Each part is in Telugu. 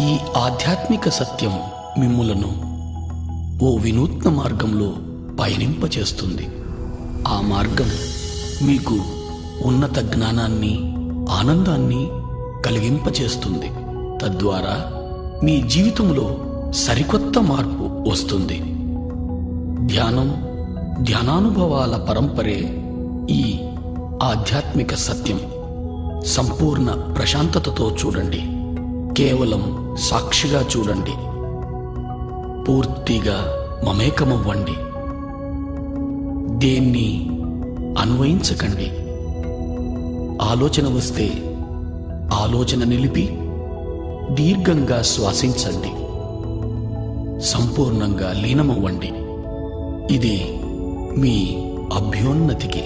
ఈ ఆధ్యాత్మిక సత్యం మిమ్ములను ఓ వినూత్న మార్గంలో పయనింపచేస్తుంది. ఆ మార్గం మీకు ఉన్నత జ్ఞానాన్ని, ఆనందాన్ని కలిగింపచేస్తుంది. తద్వారా మీ జీవితంలో సరికొత్త మార్పు వస్తుంది. ధ్యానం, ధ్యానానుభవాల పరంపరే ఈ ఆధ్యాత్మిక సత్యం. సంపూర్ణ ప్రశాంతతతో చూడండి. కేవలం సాక్షిగా చూడండి. పూర్తిగా మమేకమవ్వండి. దేన్ని అన్వయించకండి. ఆలోచన వస్తే ఆలోచన నిలిపి దీర్ఘంగా శ్వాసించండి. సంపూర్ణంగా లీనమవ్వండి. ఇది మీ అభ్యున్నతికి.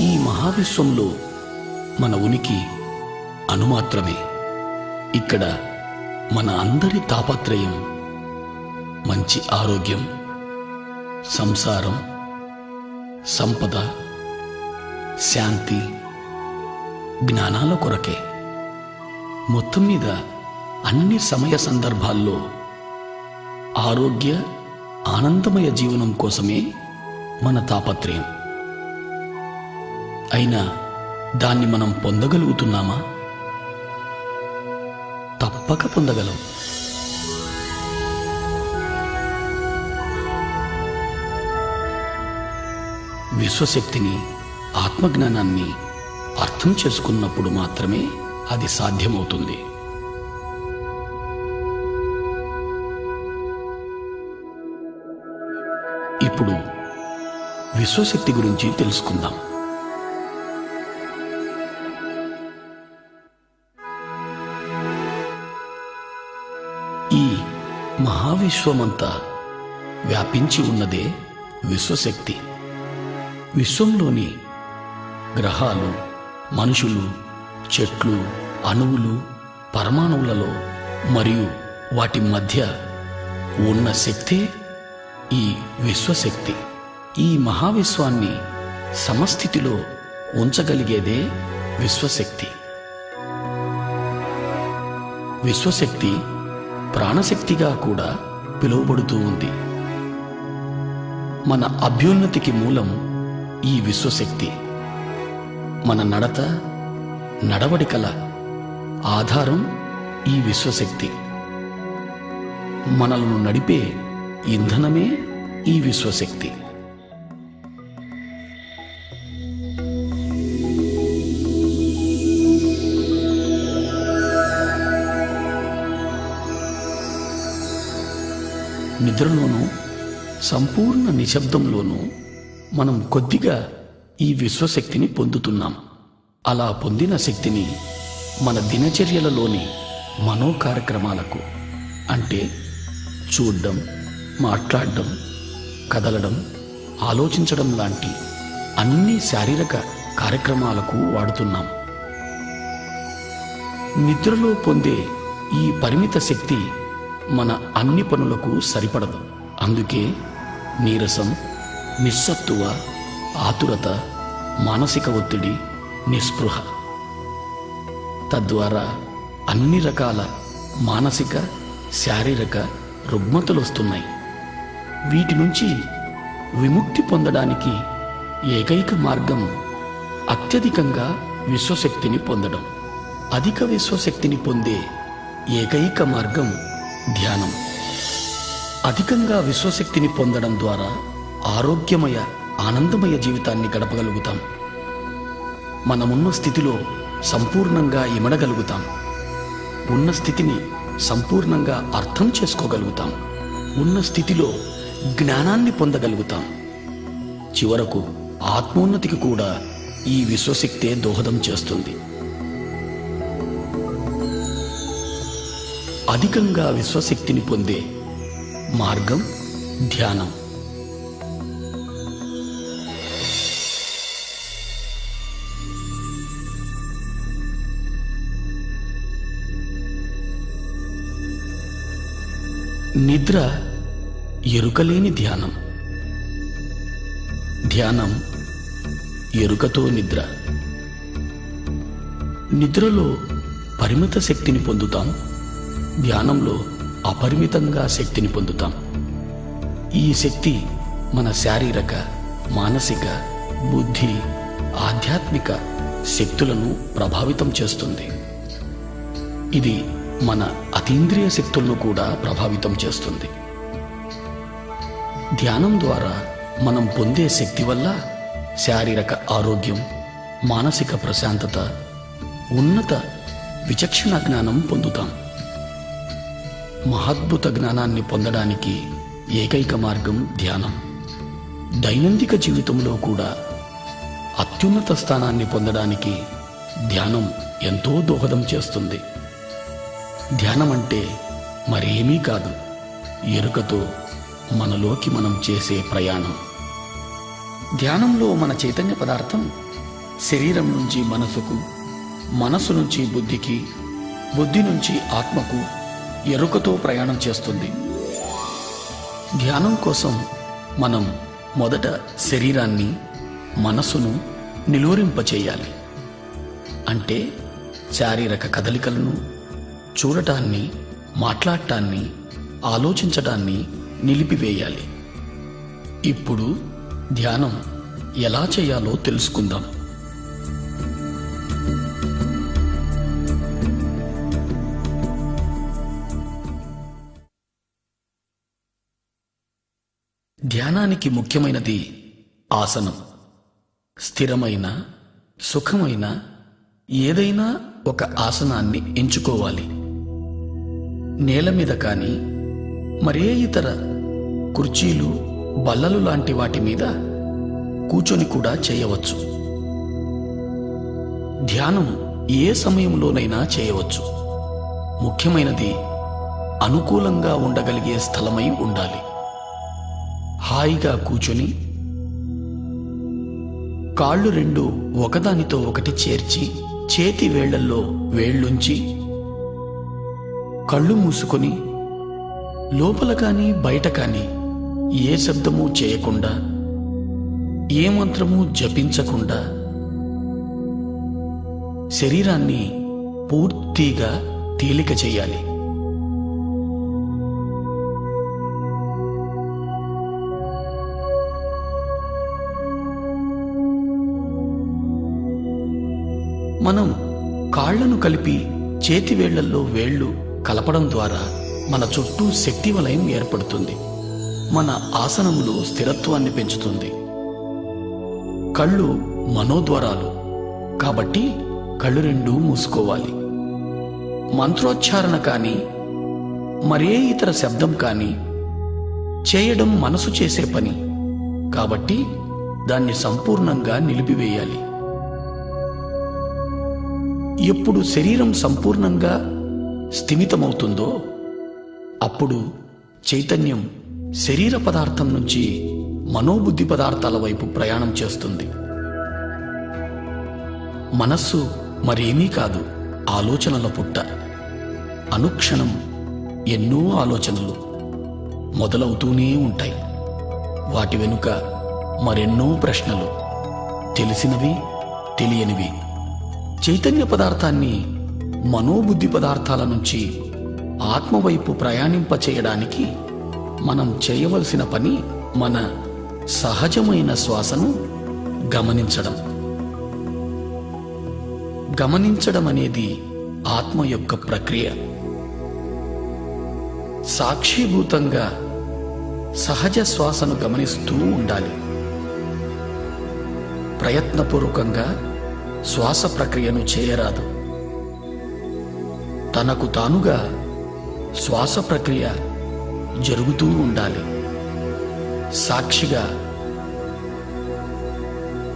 ఈ మహావిశ్వంలో మన ఉనికి అణుమాత్రమే. ఇక్కడ మన అందరి తాపత్రయం మంచి ఆరోగ్యం, సంసారం, సంపద, శాంతి, జ్ఞానాల కొరకే. మొత్తం మీద అన్ని సమయ సందర్భాల్లో ఆరోగ్య, ఆనందమయ జీవనం కోసమే మన తాపత్రయం. అయినా దాన్ని మనం పొందగలుగుతున్నామా? తప్పక పొందగలం. విశ్వశక్తిని, ఆత్మజ్ఞానాన్ని అర్థం చేసుకున్నప్పుడు మాత్రమే అది సాధ్యమవుతుంది. ఇప్పుడు విశ్వశక్తి గురించి తెలుసుకుందాం. ఈ మహావిశ్వమంతా వ్యాపించి ఉన్నదే విశ్వశక్తి. విశ్వంలోని గ్రహాలు, మనుషులు, చెట్లు, అణువులు, పరమాణువులలో మరియు వాటి మధ్య ఉన్న శక్తే ఈ విశ్వశక్తి. ఈ మహావిశ్వాన్ని సమస్థితిలో ఉంచగలిగేదే విశ్వశక్తి. విశ్వశక్తి ప్రాణశక్తిగా కూడా పిలువబడుతూ ఉంది. మన అభ్యున్నతికి మూలం ఈ విశ్వశక్తి. మన నడత, నడవడికల ఆధారం ఈ విశ్వశక్తి. మనలను నడిపే ఇంధనమే ఈ విశ్వశక్తి. నిద్రలోనూ, సంపూర్ణ నిశ్శబ్దంలోనూ మనం కొద్దిగా ఈ విశ్వశక్తిని పొందుతున్నాం. అలా పొందిన శక్తిని మన దినచర్యలలోని మనో కార్యక్రమాలకు, అంటే చూడడం, మాట్లాడడం, కదలడం, ఆలోచించడం లాంటి అన్ని శారీరక కార్యక్రమాలకు వాడుతున్నాం. నిద్రలో పొందే ఈ పరిమిత శక్తి మన అన్ని పనులకు సరిపడదు. అందుకే నీరసం, నిస్సత్తువ, ఆతురత, మానసిక ఒత్తిడి, నిస్పృహ, తద్వారా అన్ని రకాల మానసిక, శారీరక రుగ్మతలు వస్తున్నాయి. వీటి నుంచి విముక్తి పొందడానికి ఏకైక మార్గం అత్యధికంగా విశ్వశక్తిని పొందడం. అధిక విశ్వశక్తిని పొందే ఏకైక మార్గం ధ్యానం. అధికంగా విశ్వశక్తిని పొందడం ద్వారా ఆరోగ్యమయ, ఆనందమయ జీవితాన్ని గడపగలుగుతాం. మనమున్న స్థితిలో సంపూర్ణంగా ఇమడగలుగుతాం. ఉన్న స్థితిని సంపూర్ణంగా అర్థం చేసుకోగలుగుతాం. ఉన్న స్థితిలో జ్ఞానాన్ని పొందగలుగుతాం. చివరకు ఆత్మోన్నతికి కూడా ఈ విశ్వశక్తే దోహదం చేస్తుంది. అధికంగా విశ్వశక్తిని పొందే మార్గం ధ్యానం. నిద్ర ఎరుకలేని ధ్యానం. ధ్యానం ఎరుకతో నిద్ర. నిద్రలో పరిమిత శక్తిని పొందుతాం, ధ్యానంలో అపరిమితంగా శక్తిని పొందుతాం. ఈ శక్తి మన శారీరక, మానసిక, బుద్ధి, ఆధ్యాత్మిక శక్తులను ప్రభావితం చేస్తుంది. ఇది మన అతీంద్రియ శక్తులను కూడా ప్రభావితం చేస్తుంది. ధ్యానం ద్వారా మనం పొందే శక్తి వల్ల శారీరక ఆరోగ్యం, మానసిక ప్రశాంతత, ఉన్నత విచక్షణ జ్ఞానం పొందుతాం. మహాద్భుత జ్ఞానాన్ని పొందడానికి ఏకైక మార్గం ధ్యానం. దైనందిక జీవితంలో కూడా అత్యున్నత స్థానాన్ని పొందడానికి ధ్యానం ఎంతో దోహదం చేస్తుంది. ధ్యానం అంటే మరేమీ కాదు, ఎరుకతో మనలోకి మనం చేసే ప్రయాణం. ధ్యానంలో మన చైతన్య పదార్థం శరీరం నుంచి మనసుకు, మనసు నుంచి బుద్ధికి, బుద్ధి నుంచి ఆత్మకు ఎరుకతో ప్రయాణం చేస్తుంది. ధ్యానం కోసం మనం మొదట శరీరాన్ని, మనసును నిలువరింపచేయాలి. అంటే శారీరక కదలికలను, చూడటాన్ని, మాట్లాడటాన్ని, ఆలోచించటాన్ని నిలిపివేయాలి. ఇప్పుడు ధ్యానం ఎలా చేయాలో తెలుసుకుందాం. ధ్యానానికి ముఖ్యమైనది ఆసనం. స్థిరమైన, సుఖమైన ఏదైనా ఒక ఆసనాన్ని ఎంచుకోవాలి. నేల మీద కానీ, మరే ఇతర కుర్చీలు, బల్లలు లాంటి వాటి మీద కూర్చొని కూడా చేయవచ్చు. ధ్యానం ఏ సమయంలోనైనా చేయవచ్చు. ముఖ్యమైనది అనుకూలంగా ఉండగలిగే స్థలమై ఉండాలి. హాయిగా కూర్చొని కాళ్ళు రెండు ఒకదానితో ఒకటి చేర్చి, చేతి వేళ్లల్లో వేళ్లుంచి, కళ్ళు మూసుకొని లోపల కానీ బయట కానీ ఏ శబ్దము చేయకుండా, ఏ మంత్రము జపించకుండా శరీరాన్ని పూర్తిగా తేలిక చేయాలి. మనం కాళ్లను కలిపి చేతి వేళ్లల్లో వేళ్లు కలపడం ద్వారా మన చుట్టూ శక్తి వలయం ఏర్పడుతుంది. మన ఆసనంలో స్థిరత్వాన్ని పెంచుతుంది. కళ్ళు మనోద్వారాలు కాబట్టి కళ్ళు రెండూ మూసుకోవాలి. మంత్రోచ్చారణ కానీ, మరే ఇతర శబ్దం కానీ చేయడం మనసు చేసే పని కాబట్టి దాన్ని సంపూర్ణంగా నిలిపివేయాలి. ఎప్పుడు శరీరం సంపూర్ణంగా స్థిమితమవుతుందో అప్పుడు చైతన్యం శరీర పదార్థం నుంచి మనోబుద్ధి పదార్థాల వైపు ప్రయాణం చేస్తుంది. మనస్సు మరేమీ కాదు, ఆలోచనల పుట్ట. అనుక్షణం ఎన్నో ఆలోచనలు మొదలవుతూనే ఉంటాయి. వాటి వెనుక మరెన్నో ప్రశ్నలు, తెలిసినవి, తెలియనివి. చైతన్య పదార్థాన్ని మనోబుద్ధి పదార్థాల నుంచి ఆత్మవైపు ప్రయాణింపచేయడానికి మనం చేయవలసిన పని మన సహజమైన శ్వాసను గమనించడం. గమనించడం అనేది ఆత్మ యొక్క ప్రక్రియ. సాక్షిభూతంగా సహజ శ్వాసను గమనిస్తూ ఉండాలి. ప్రయత్నపూర్వకంగా శ్వాస ప్రక్రియను చేయరాదు. తనకు తానుగా శ్వాస ప్రక్రియ జరుగుతూ ఉండాలి. సాక్షిగా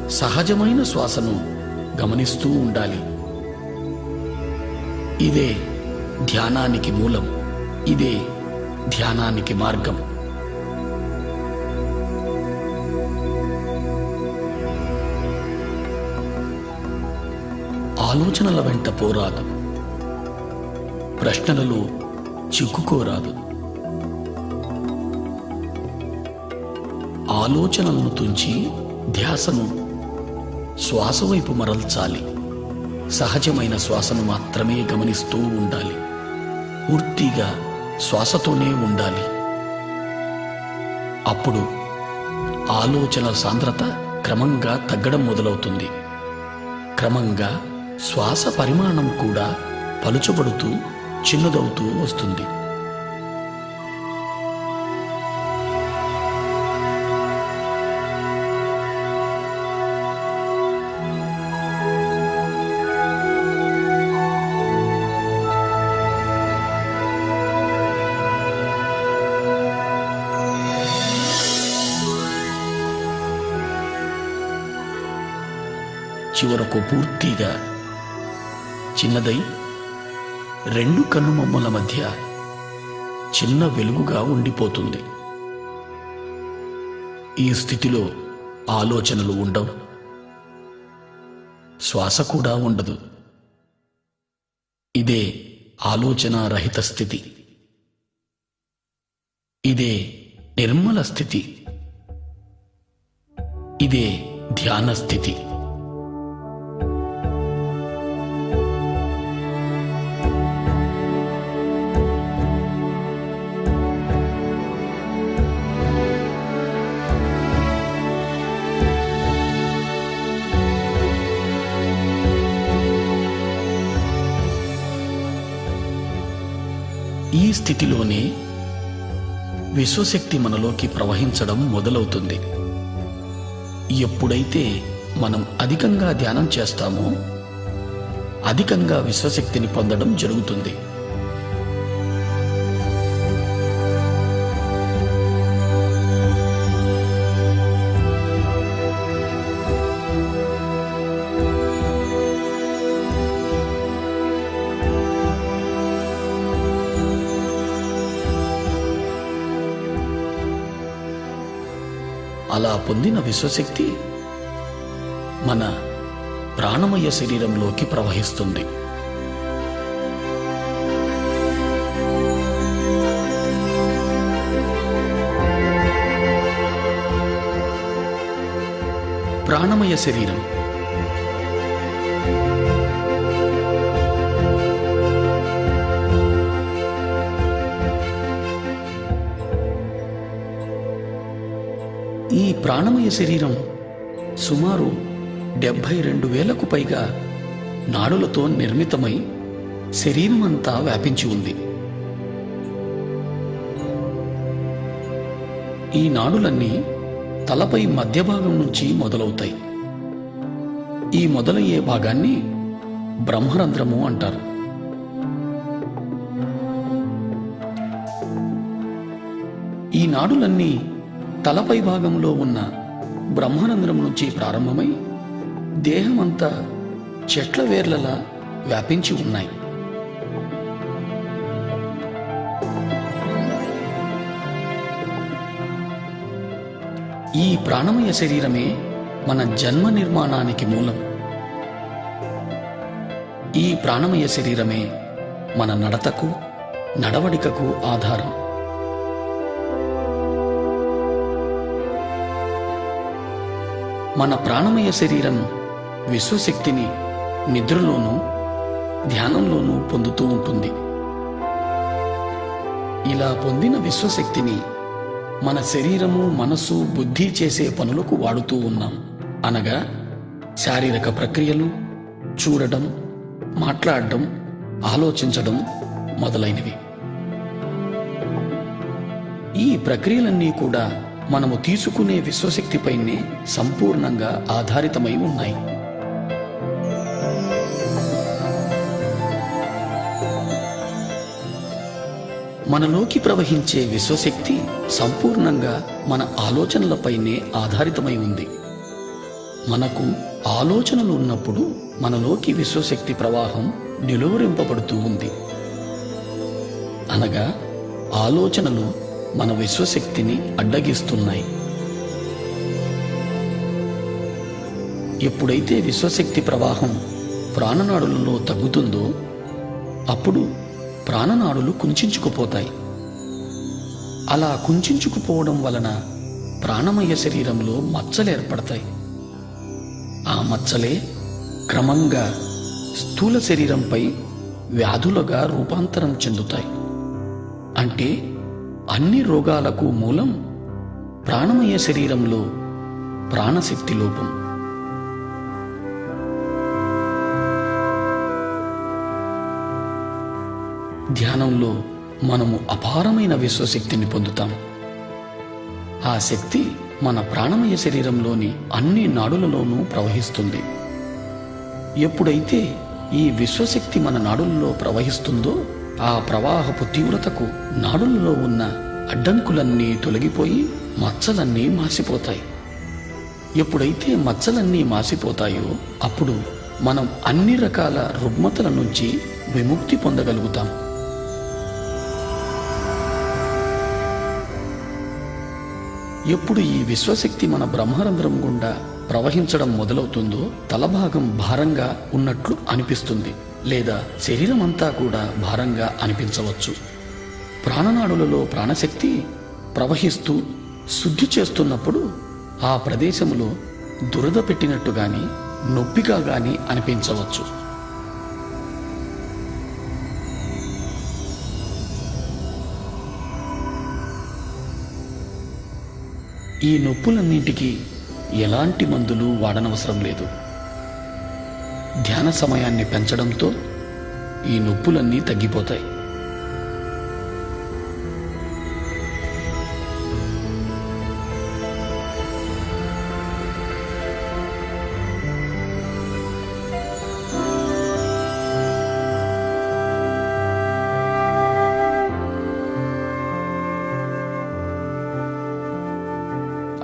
సహజమైన శ్వాసను గమనిస్తూ ఉండాలి. ఇదే ధ్యానానికి మూలం. ఇదే ధ్యానానికి మార్గం. ఆలోచనల వెంట పోరాదు. ప్రశ్నలలో చిక్కుకోరాదు. ఆలోచనలను తుంచి ధ్యాసను శ్వాస వైపు మరల్చాలి. సహజమైన శ్వాసను మాత్రమే గమనిస్తూ ఉండాలి. పూర్తిగా శ్వాసతోనే ఉండాలి. అప్పుడు ఆలోచన సాంద్రత క్రమంగా తగ్గడం మొదలవుతుంది. క్రమంగా శ్వాస పరిమాణం కూడా పలుచబడుతూ చిన్నదవుతూ వస్తుంది. చివరకు పూర్తిగా చిన్నదై రెండు కన్నుమొమ్మల మధ్య చిన్న వెలుగుగా ఉండిపోతుంది. ఈ స్థితిలో ఆలోచనలు ఉండవు, శ్వాస కూడా ఉండదు. ఇదే ఆలోచన రహిత స్థితి. ఇదే నిర్మల స్థితి. ఇదే ధ్యాన స్థితి. ఈ స్థితిలోనే విశ్వశక్తి మనలోకి ప్రవహించడం మొదలవుతుంది. ఎప్పుడైతే మనం అధికంగా ధ్యానం చేస్తామో అధికంగా విశ్వశక్తిని పొందడం జరుగుతుంది. అలా పొందిన విశ్వశక్తి మన ప్రాణమయ శరీరంలోకి ప్రవహిస్తుంది. ప్రాణమయ శరీరం ఈ ప్రాణమయ శరీరం సుమారు 72,000కు పైగా నాడులతో నిర్మితమై శరీరం అంతా వ్యాపించి ఉంది. ఈ నాడులన్నీ తలపై మధ్య భాగం నుంచి మొదలవుతాయి. ఈ మొదలయ్యే భాగాన్ని బ్రహ్మరంధ్రము అంటారు. ఈ నాడులన్నీ తలపై భాగంలో ఉన్న బ్రహ్మరంధ్రం నుంచి ప్రారంభమై దేహమంతా చెట్ల వేర్లలా వ్యాపించి ఉన్నాయి. ఈ ప్రాణమయ శరీరమే మన జన్మ నిర్మాణానికి మూలం. ఈ ప్రాణమయ శరీరమే మన నడతకు, నడవడికకు ఆధారం. మన ప్రాణమయ శరీరం విశ్వశక్తిని నిద్రలోనూ ధ్యానంలోనూ పొందుతూ ఉంటుంది. ఇలా పొందిన విశ్వశక్తిని మన శరీరము, మనసు, బుద్ధి చేసే పనులకు వాడుతూ ఉన్నాం. అనగా శారీరక ప్రక్రియలు, చూడడం, మాట్లాడడం, ఆలోచించడం మొదలైనవి. ఈ ప్రక్రియలన్నీ కూడా మనము తీసుకునే విశ్వశక్తిపైనే సంపూర్ణంగా ఆధారితమై ఉన్నాయి. మనలోకి ప్రవహించే విశ్వశక్తి సంపూర్ణంగా మన ఆలోచనలపైనే ఆధారితమై ఉంది. మనకు ఆలోచనలు ఉన్నప్పుడు మనలోకి విశ్వశక్తి ప్రవాహం నిలువరింపబడుతూ ఉంది. అనగా ఆలోచనలు మన విశ్వశక్తిని అడ్డగిస్తున్నాయి. ఎప్పుడైతే విశ్వశక్తి ప్రవాహం ప్రాణనాడులలో తగ్గుతుందో అప్పుడు ప్రాణనాడులు కుంచించుకుపోతాయి. అలా కుంచించుకుపోవడం వలన ప్రాణమయ శరీరంలో మచ్చలు ఏర్పడతాయి. ఆ మచ్చలే క్రమంగా స్థూల శరీరంపై వ్యాధులుగా రూపాంతరం చెందుతాయి. అంటే అన్ని రోగాలకు మూలం ప్రాణమయ శరీరంలో ప్రాణశక్తి లోపం. ధ్యానంలో మనము అపారమైన విశ్వశక్తిని పొందుతాం. ఆ శక్తి మన ప్రాణమయ శరీరంలోని అన్ని నాడులలోనూ ప్రవహిస్తుంది. ఎప్పుడైతే ఈ విశ్వశక్తి మన నాడులలో ప్రవహిస్తుందో ఆ ప్రవాహపు తీవ్రతకు నాడులలో ఉన్న అడ్డంకులన్నీ తొలగిపోయి మచ్చలన్నీ మాసిపోతాయి. ఎప్పుడైతే మచ్చలన్నీ మాసిపోతాయో అప్పుడు మనం అన్ని రకాల రుగ్మతల నుంచి విముక్తి పొందగలుగుతాం. ఎప్పుడు ఈ విశ్వశక్తి మన బ్రహ్మరంధ్రం గుండా ప్రవహించడం మొదలవుతుందో తలభాగం భారంగా ఉన్నట్లు అనిపిస్తుంది, లేదా శరీరం అంతా కూడా భారంగా అనిపించవచ్చు. ప్రాణనాడులలో ప్రాణశక్తి ప్రవహిస్తూ శుద్ధి చేస్తున్నప్పుడు ఆ ప్రదేశంలో దురద పెట్టినట్టు గాని నొప్పిగా గాని అనిపించవచ్చు. ఈ నొప్పులన్నింటికీ ఎలాంటి మందులు వాడనవసరం లేదు. ధ్యాన సమయాన్ని పెంచడంతో ఈ నొప్పులన్నీ తగ్గిపోతాయి.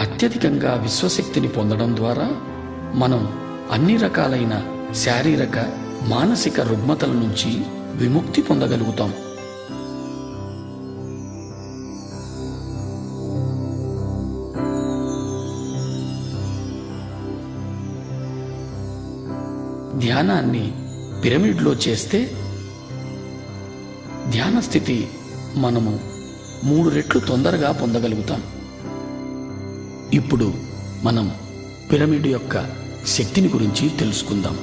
అత్యధికంగా విశ్వశక్తిని పొందడం ద్వారా మనం అన్ని రకాలైన శారీరక మానసిక రుగ్మతల నుంచి విముక్తి పొందగలుగుతాం. ధ్యానాన్ని పిరమిడ్లో చేస్తే ధ్యాన స్థితి మనము 3 రెట్లు తొందరగా పొందగలుగుతాం. ఇప్పుడు మనం పిరమిడ్ యొక్క శక్తిని గురించి తెలుసుకుందాం.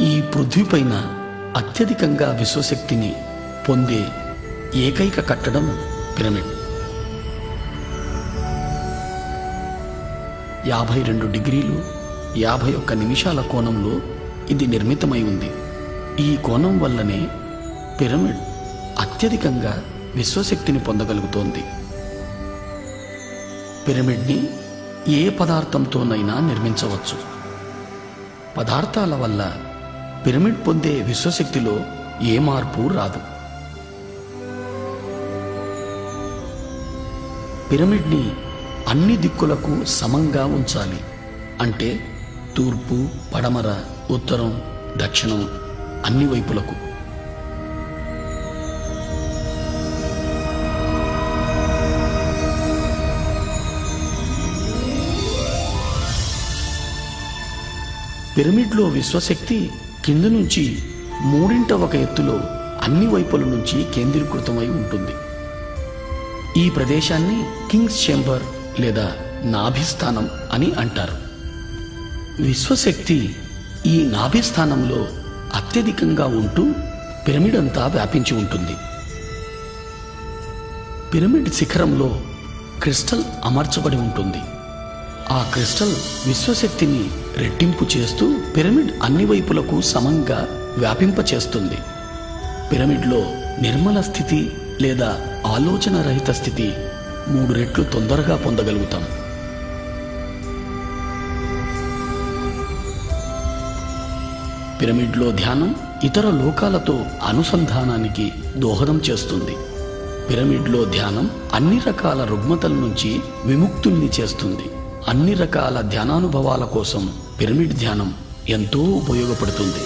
ఈ పృథ్వీపైన అత్యధికంగా విశ్వశక్తిని పొందే ఏకైక కట్టడం పిరమిడ్. 52 డిగ్రీలు 51 నిమిషాల కోణంలో ఇది నిర్మితమై ఉంది. ఈ కోణం వల్లనే పిరమిడ్ అత్యధికంగా విశ్వశక్తిని పొందగలుగుతోంది. పిరమిడ్ని ఏ పదార్థంతోనైనా నిర్మించవచ్చు. పదార్థాల వల్ల పిరమిడ్ పొందే విశ్వశక్తిలో ఏ మార్పు రాదు. పిరమిడ్ని అన్ని దిక్కులకు సమంగా ఉంచాలి. అంటే తూర్పు, పడమర, ఉత్తరం, దక్షిణం అన్ని వైపులకు. పిరమిడ్లో విశ్వశక్తి కింద నుంచి 3/1 ఎత్తులో అన్ని వైపుల నుంచి కేంద్రీకృతమై ఉంటుంది. ఈ ప్రదేశాన్ని కింగ్స్ చేంబర్ లేదా నాభిస్థానం అని అంటారు. విశ్వశక్తి ఈ నాభిస్థానంలో అత్యధికంగా ఉంటూ పిరమిడ్ అంతా వ్యాపించి ఉంటుంది. పిరమిడ్ శిఖరంలో క్రిస్టల్ అమర్చబడి ఉంటుంది. ఆ క్రిస్టల్ విశ్వశక్తిని రెట్టింపు చేస్తూ పిరమిడ్ అన్ని వైపులకు సమంగా వ్యాపింపచేస్తుంది. పిరమిడ్లో నిర్మల స్థితి లేదా ఆలోచన రహిత స్థితి 3 రెట్లు తొందరగా పొందగలుగుతాం. పిరమిడ్లో ధ్యానం ఇతర లోకాలతో అనుసంధానానికి దోహదం చేస్తుంది. పిరమిడ్లో ధ్యానం అన్ని రకాల రుగ్మతల నుంచి విముక్తుల్ని చేస్తుంది. అన్ని రకాల ధ్యానానుభవాల కోసం పిరమిడ్ ధ్యానం ఎంతో ఉపయోగపడుతుంది.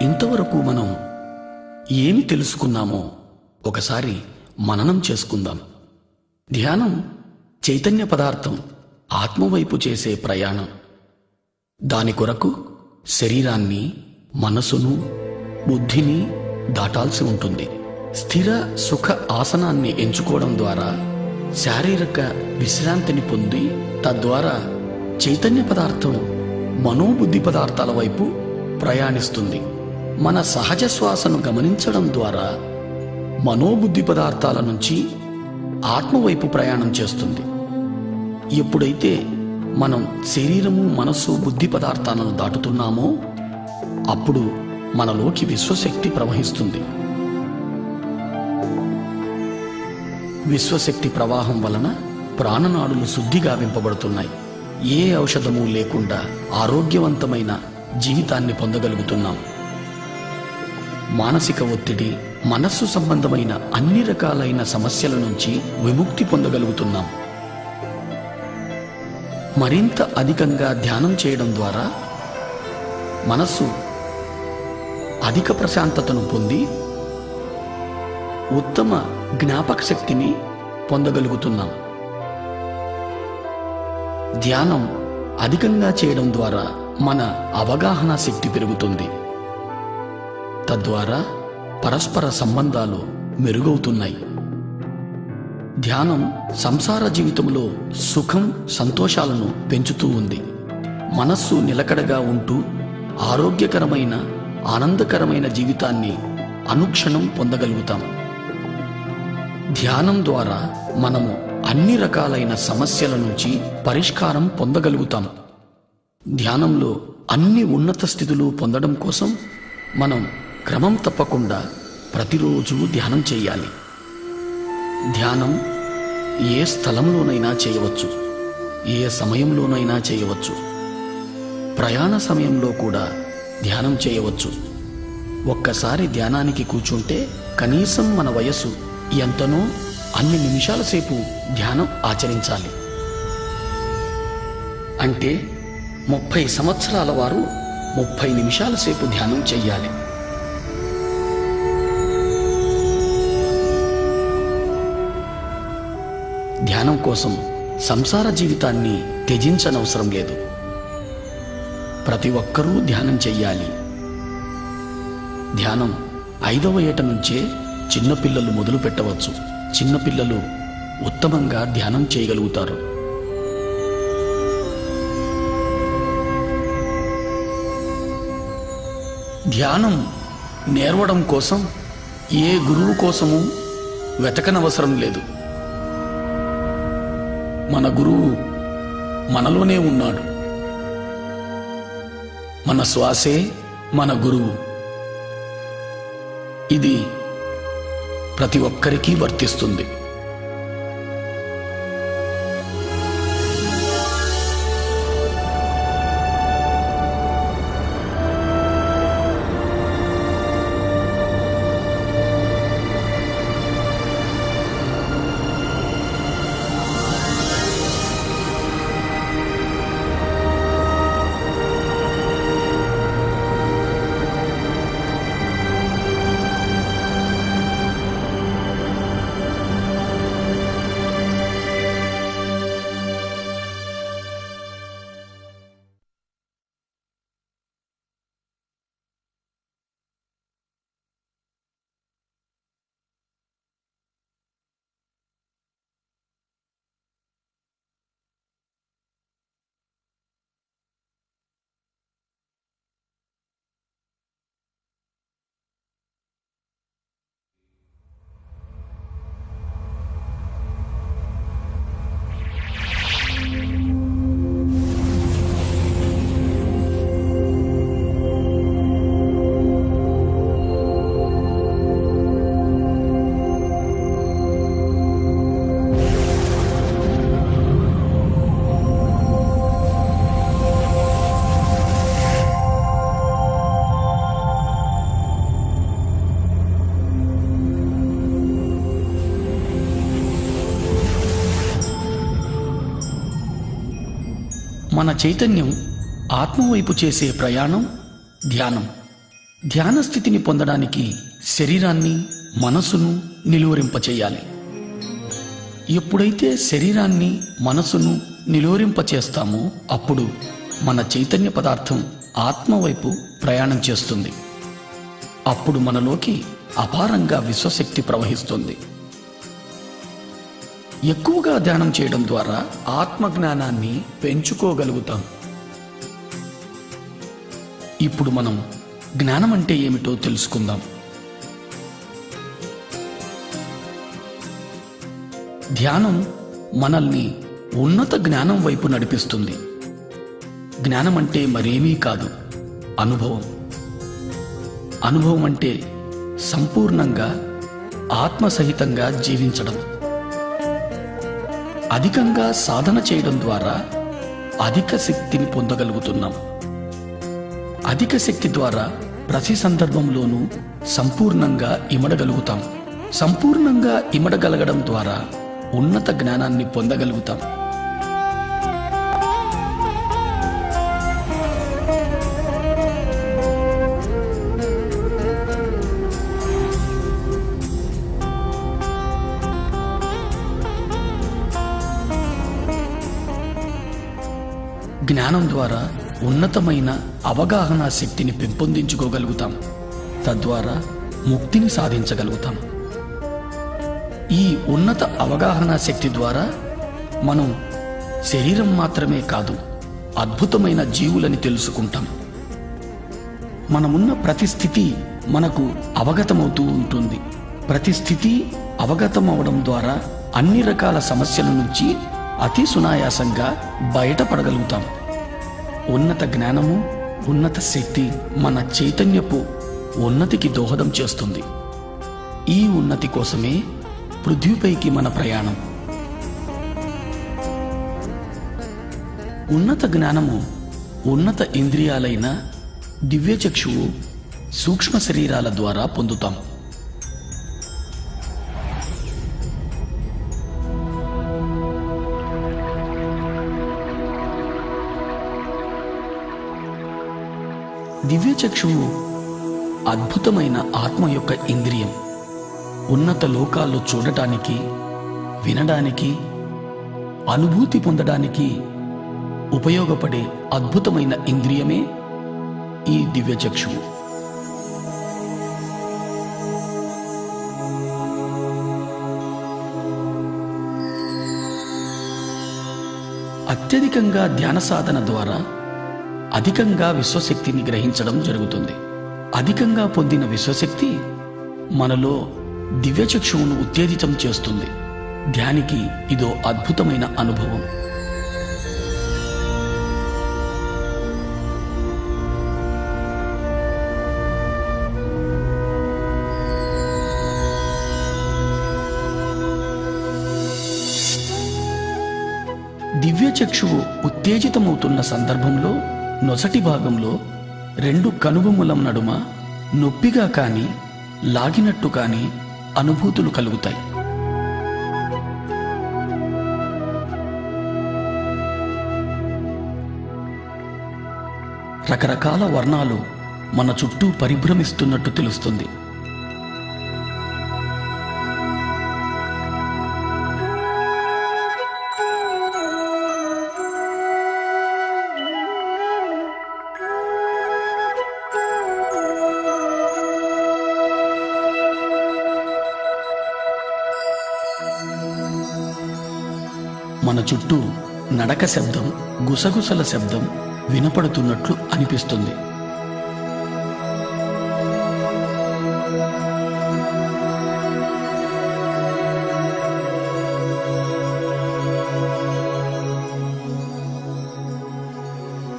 ఇంతవరకు మనం ఏమి తెలుసుకున్నామో ఒకసారి మననం చేసుకుందాం. ధ్యానం చైతన్య పదార్థం ఆత్మవైపు చేసే ప్రయాణం. దాని కొరకు శరీరాన్ని, మనసును, బుద్ధిని దాటాల్సి ఉంటుంది. స్థిర సుఖ ఆసనాన్ని ఎంచుకోవడం ద్వారా శారీరక విశ్రాంతిని పొంది తద్వారా చైతన్య పదార్థం మనోబుద్ధి పదార్థాల వైపు ప్రయాణిస్తుంది. మన సహజ శ్వాసను గమనించడం ద్వారా మనోబుద్ధి పదార్థాల నుంచి ఆత్మవైపు ప్రయాణం చేస్తుంది. ఎప్పుడైతే మనం శరీరము, మనస్సు, బుద్ధి పదార్థాలను దాటుతున్నామో అప్పుడు మనలోకి విశ్వశక్తి ప్రవహిస్తుంది. విశ్వశక్తి ప్రవాహం వలన ప్రాణనాడులు శుద్ధిగా వింపబడుతున్నాయి. ఏ ఔషధము లేకుండా ఆరోగ్యవంతమైన జీవితాన్ని పొందగలుగుతున్నాం. మానసిక ఒత్తిడి, మనస్సు సంబంధమైన అన్ని రకాలైన సమస్యల నుంచి విముక్తి పొందగలుగుతున్నాం. మరింత అధికంగా ధ్యానం చేయడం ద్వారా మనస్సు అధిక ప్రశాంతతను పొంది ఉత్తమ జ్ఞాపక శక్తిని పొందగలుగుతున్నాం. ధ్యానం అధికంగా చేయడం ద్వారా మన అవగాహన శక్తి పెరుగుతుంది. తద్వారా పరస్పర సంబంధాలు మెరుగవుతున్నాయి. ధ్యానం సంసార జీవితంలో సుఖం, సంతోషాలను పెంచుతూ ఉంది. మనస్సు నిలకడగా ఉంటూ ఆరోగ్యకరమైన, ఆనందకరమైన జీవితాన్ని అనుక్షణం పొందగలుగుతాం. ధ్యానం ద్వారా మనము అన్ని రకాలైన సమస్యల నుంచి పరిష్కారం పొందగలుగుతాం. ధ్యానంలో అన్ని ఉన్నత స్థితులు పొందడం కోసం మనం క్రమం తప్పకుండా ప్రతిరోజు ధ్యానం చేయాలి. ధ్యానం ఏ స్థలంలోనైనా చేయవచ్చు, ఏ సమయంలోనైనా చేయవచ్చు. ప్రయాణ సమయంలో కూడా ధ్యానం చేయవచ్చు. ఒక్కసారి ధ్యానానికి కూర్చుంటే కనీసం మన వయస్సు ఎంతనో అన్ని నిమిషాల సేపు ధ్యానం ఆచరించాలి. అంటే 30 సంవత్సరాల వారు 30 నిమిషాల సేపు ధ్యానం చెయ్యాలి. ధ్యానం కోసం సంసార జీవితాన్ని త్యజించనవసరం లేదు. ప్రతి ఒక్కరూ ధ్యానం చెయ్యాలి. ధ్యానం 5వ ఏట నుంచే చిన్నపిల్లలు మొదలు పెట్టవచ్చు. చిన్నపిల్లలు ఉత్తమంగా ధ్యానం చేయగలుగుతారు. ధ్యానం నేర్వడం కోసం ఏ గురువు కోసము వెతకనవసరం లేదు. మన గురువు మనలోనే ఉన్నాడు. మన శ్వాసే మన గురువు. ఇది ప్రతి ఒక్కరికి వర్తిస్తుంది. మన చైతన్యం ఆత్మవైపు చేసే ప్రయాణం ధ్యానం. ధ్యాన స్థితిని పొందడానికి శరీరాన్ని మనసును నిలువరింపచేయాలి. ఎప్పుడైతే శరీరాన్ని మనసును నిలువరింపచేస్తామో అప్పుడు మన చైతన్య పదార్థం ఆత్మవైపు ప్రయాణం చేస్తుంది. అప్పుడు మనలోకి అపారంగా విశ్వశక్తి ప్రవహిస్తుంది. ఎక్కువగా ధ్యానం చేయడం ద్వారా ఆత్మజ్ఞానాన్ని పెంచుకోగలుగుతాం. ఇప్పుడు మనం జ్ఞానం అంటే ఏమిటో తెలుసుకుందాం. ధ్యానం మనల్ని ఉన్నత జ్ఞానం వైపు నడిపిస్తుంది. జ్ఞానం అంటే మరేమీ కాదు, అనుభవం. అనుభవం అంటే సంపూర్ణంగా ఆత్మసహితంగా జీవించడం. అధికంగా సాధన చేయడం ద్వారా అధిక శక్తిని పొందగలుగుతున్నాం. అధిక శక్తి ద్వారా ప్రతి సందర్భంలోనూ సంపూర్ణంగా ఇమడగలుగుతాం. సంపూర్ణంగా ఇమడగలగడం ద్వారా ఉన్నత జ్ఞానాన్ని పొందగలుగుతాం. జ్ఞానం ద్వారా ఉన్నతమైన అవగాహన శక్తిని పెంపొందించుకోగలుగుతాం. తద్వారా ముక్తిని సాధించగలుగుతాం. ఈ ఉన్నత అవగాహన శక్తి ద్వారా మనం శరీరం మాత్రమే కాదు, అద్భుతమైన జీవులని తెలుసుకుంటాం. మనమున్న ప్రతి స్థితి మనకు అవగతమవుతూ ఉంటుంది. ప్రతి స్థితి అవగతమవడం ద్వారా అన్ని రకాల సమస్యల నుంచి అతి సునాయాసంగా బయటపడగలుగుతాం. ఉన్నత జ్ఞానము, ఉన్నత శక్తి మన చైతన్యపు ఉన్నతికి దోహదం చేస్తుంది. ఈ ఉన్నతి కోసమే పృథ్వీపైకి మన ప్రయాణం. ఉన్నత జ్ఞానము ఉన్నత ఇంద్రియాలైన దివ్యచక్షువు, సూక్ష్మ శరీరాల ద్వారా పొందుతాం. దివ్యచక్షువు అద్భుతమైన ఆత్మ యొక్క ఇంద్రియం. ఉన్నత లోకాల్లో చూడటానికి, వినడానికి, అనుభూతి పొందడానికి ఉపయోగపడే అద్భుతమైన ఇంద్రియమే ఈ దివ్యచక్షువు. అత్యధికంగా ధ్యాన సాధన ద్వారా అధికంగా విశ్వశక్తిని గ్రహించడం జరుగుతుంది. అధికంగా పొందిన విశ్వశక్తి మనలో దివ్యచక్షువును ఉత్తేజితం చేస్తుంది. ధ్యానికి ఇదో అద్భుతమైన అనుభవం. దివ్యచక్షువు ఉత్తేజితమవుతున్న సందర్భంలో నొసటి భాగంలో రెండు కనుబొమ్మల నడుమ నొప్పిగా కానీ లాగినట్టు కానీ అనుభూతులు కలుగుతాయి. రకరకాల వర్ణాలు మన చుట్టూ పరిభ్రమిస్తున్నట్టు తెలుస్తుంది. మన చుట్టూ నడక శబ్దం, గుసగుసల శబ్దం వినపడుతున్నట్లు అనిపిస్తుంది.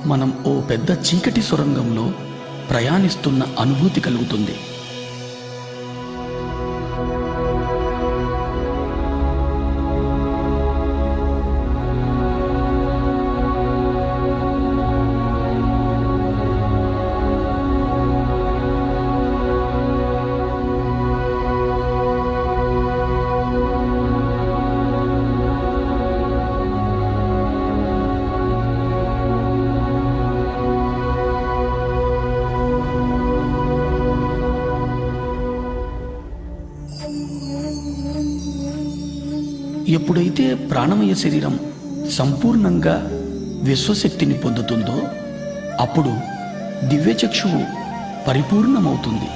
మనం ఓ పెద్ద చీకటి సొరంగంలో ప్రయాణిస్తున్న అనుభూతి కలుగుతుంది. ఎప్పుడైతే ప్రాణమయ శరీరం సంపూర్ణంగా విశ్వశక్తిని పొందుతుందో అప్పుడు దివ్యచక్షువు పరిపూర్ణమవుతుంది.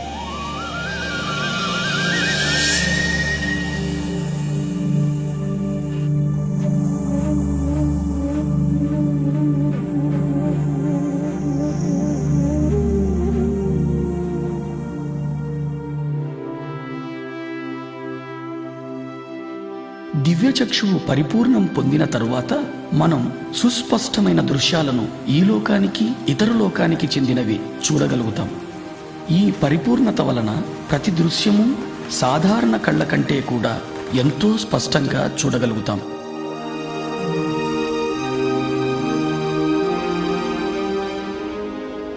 దివ్యచక్షువు పరిపూర్ణం పొందిన తరువాత మనం సుస్పష్టమైన దృశ్యాలను ఈ లోకానికి ఇతర లోకానికి చెందినవి చూడగలుగుతాం. ఈ పరిపూర్ణత వలన ప్రతి దృశ్యము సాధారణ కళ్ళ కంటే కూడా ఎంతో స్పష్టంగా చూడగలుగుతాం.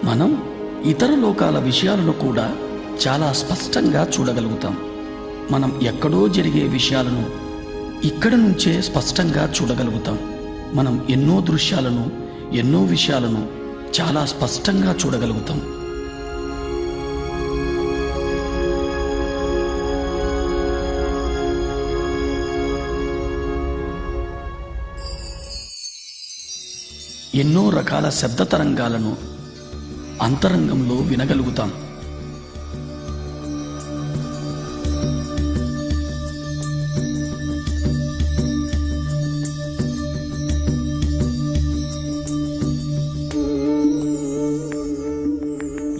మనం ఇతర లోకాల విషయాలను కూడా చాలా స్పష్టంగా చూడగలుగుతాం. మనం ఎక్కడో జరిగే విషయాలను ఇక్కడ నుంచే స్పష్టంగా చూడగలుగుతాం. మనం ఎన్నో దృశ్యాలను ఎన్నో విషయాలను చాలా స్పష్టంగా చూడగలుగుతాం. ఎన్నో రకాల శబ్ద తరంగాలను అంతరంగంలో వినగలుగుతాం.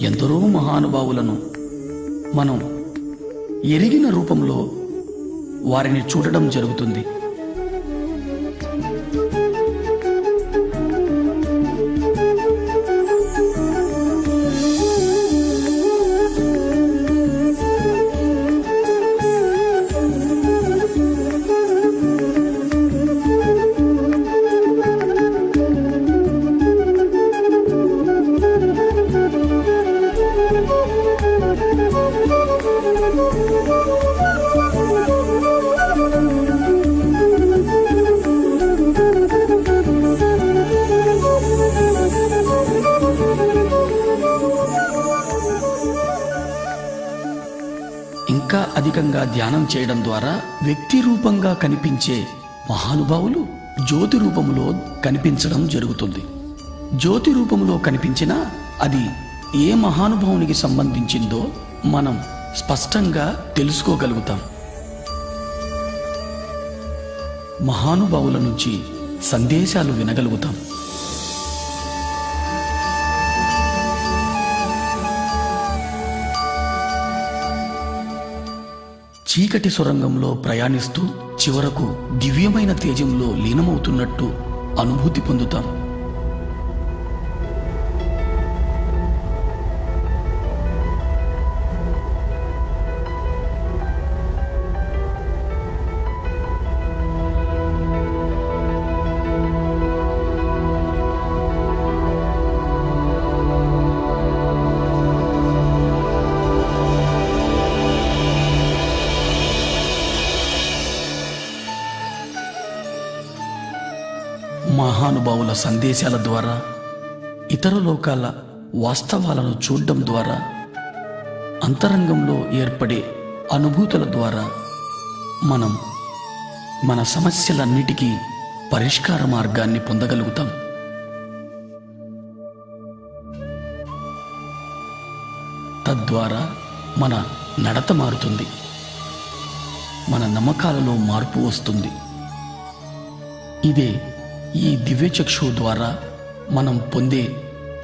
ఎందరో మహానుభావులను మనం ఎరిగిన రూపంలో వారిని చూడడం జరుగుతుంది. ఇంకా అధికంగా ధ్యానం చేయడం ద్వారా వ్యక్తి రూపంగా కనిపించే మహానుభావులు జ్యోతి రూపంలో కనిపించడం జరుగుతుంది. జ్యోతి రూపంలో కనిపించినా అది ఏ మహానుభావునికి సంబంధించిందో మనం స్పష్టంగా తెలుసుకోగలుగుతాం. మహానుభావుల నుంచి సందేశాలు వినగలుగుతాం. చీకటి సొరంగంలో ప్రయాణిస్తూ చివరకు దివ్యమైన తేజంలో లీనమవుతున్నట్టు అనుభూతి పొందుతాం. మహానుభావుల సందేశాల ద్వారా ఇతర లోకాల వాస్తవాలను చూడడం ద్వారా అంతరంగంలో ఏర్పడే అనుభూతుల ద్వారా మనం మన సమస్యలన్నిటికీ పరిష్కార మార్గాన్ని పొందగలుగుతాం. తద్వారా మన నడత మారుతుంది, మన నమ్మకాలలో మార్పు వస్తుంది. ఇదే ఈ దివ్యచక్షువు ద్వారా మనం పొందే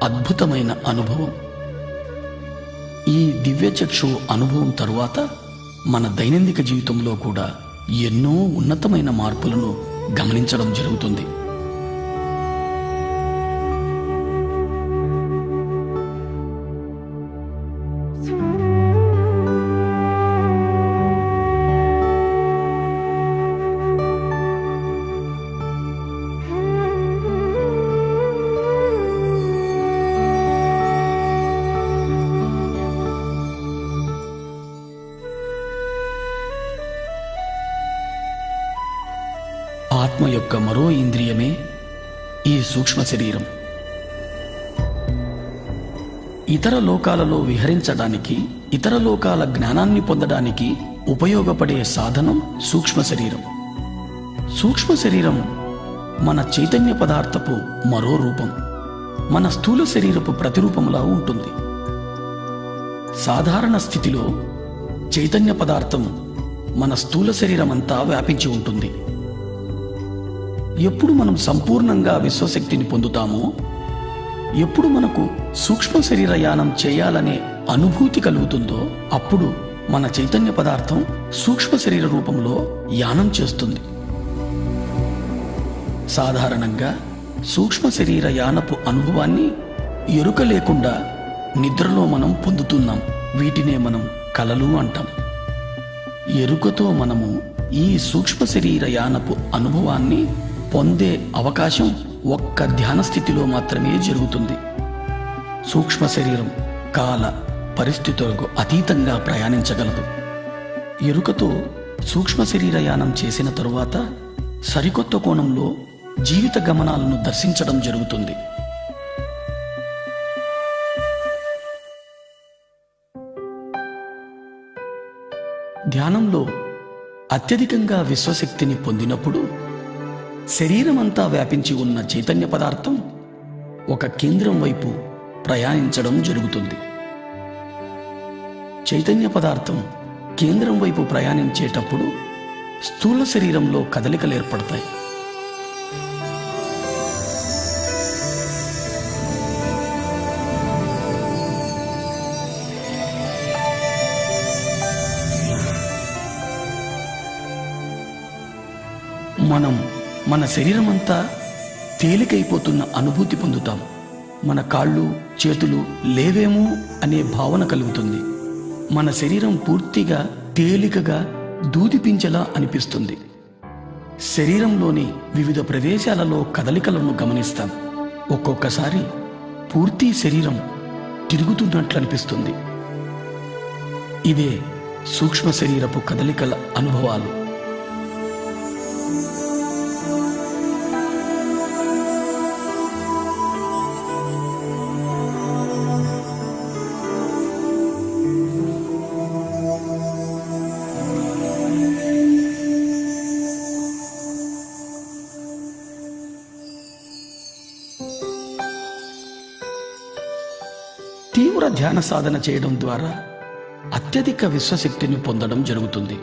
అద్భుతమైన అనుభవం. ఈ దివ్యచక్షువు అనుభవం తరువాత మన దైనందిక జీవితంలో కూడా ఎన్నో ఉన్నతమైన మార్పులను గమనించడం జరుగుతుంది. ఆత్మ యొక్క మరో ఇంద్రియమే ఈ సూక్ష్మ శరీరం. ఇతర లోకాలలో విహరించడానికి, ఇతర లోకాల జ్ఞానాన్ని పొందడానికి ఉపయోగపడే సాధనం సూక్ష్మ శరీరం. సూక్ష్మ శరీరం మన చైతన్య పదార్థపు మరో రూపం, మన స్థూల శరీరపు ప్రతిరూపంలా ఉంటుంది. సాధారణ స్థితిలో చైతన్య పదార్థం మన స్థూల శరీరమంతా వ్యాపించి ఉంటుంది. ఎప్పుడు మనం సంపూర్ణంగా విశ్వశక్తిని పొందుతామో, ఎప్పుడు మనకు సూక్ష్మ శరీర యానం చేయాలనే అనుభూతి కలుగుతుందో, అప్పుడు మన చైతన్య పదార్థం సూక్ష్మ శరీర రూపంలో యానం చేస్తుంది. సాధారణంగా సూక్ష్మ శరీర యానపు అనుభవాన్ని ఎరుక లేకుండా నిద్రలో మనం పొందుతున్నాం. వీటినే మనం కలలు అంటాం. ఎరుకతో మనము ఈ సూక్ష్మ శరీర యానపు అనుభవాన్ని పొందే అవకాశం ఒక్క ధ్యాన స్థితిలో మాత్రమే జరుగుతుంది. సూక్ష్మ శరీరం కాల పరిస్థితులకు అతీతంగా ప్రయాణించగలదు. ఎరుకతో సూక్ష్మ శరీర యానం చేసిన తరువాత సరికొత్త కోణంలో జీవిత గమనాలను దర్శించడం జరుగుతుంది. ధ్యానంలో అత్యధికంగా విశ్వశక్తిని పొందినప్పుడు శరీరమంతా వ్యాపించి ఉన్న చైతన్య పదార్థం ఒక కేంద్రం వైపు ప్రయాణించడం జరుగుతుంది. చైతన్య పదార్థం కేంద్రం వైపు ప్రయాణించేటప్పుడు స్థూల శరీరంలో కదలికలు ఏర్పడతాయి. మనం మన శరీరమంతా తేలికైపోతున్న అనుభూతి పొందుతాం. మన కాళ్ళు చేతులు లేవేమో అనే భావన కలుగుతుంది. మన శరీరం పూర్తిగా తేలికగా దూదిపించేలా అనిపిస్తుంది. శరీరంలోని వివిధ ప్రదేశాలలో కదలికలను గమనిస్తాం. ఒక్కొక్కసారి పూర్తి శరీరం తిరుగుతున్నట్లు అనిపిస్తుంది. ఇదే సూక్ష్మ శరీరపు కదలికల అనుభవాలు. తీవ్ర ధ్యాన సాధన చేయడం ద్వారా అత్యధిక విశ్వశక్తిని పొందడం జరుగుతుంది.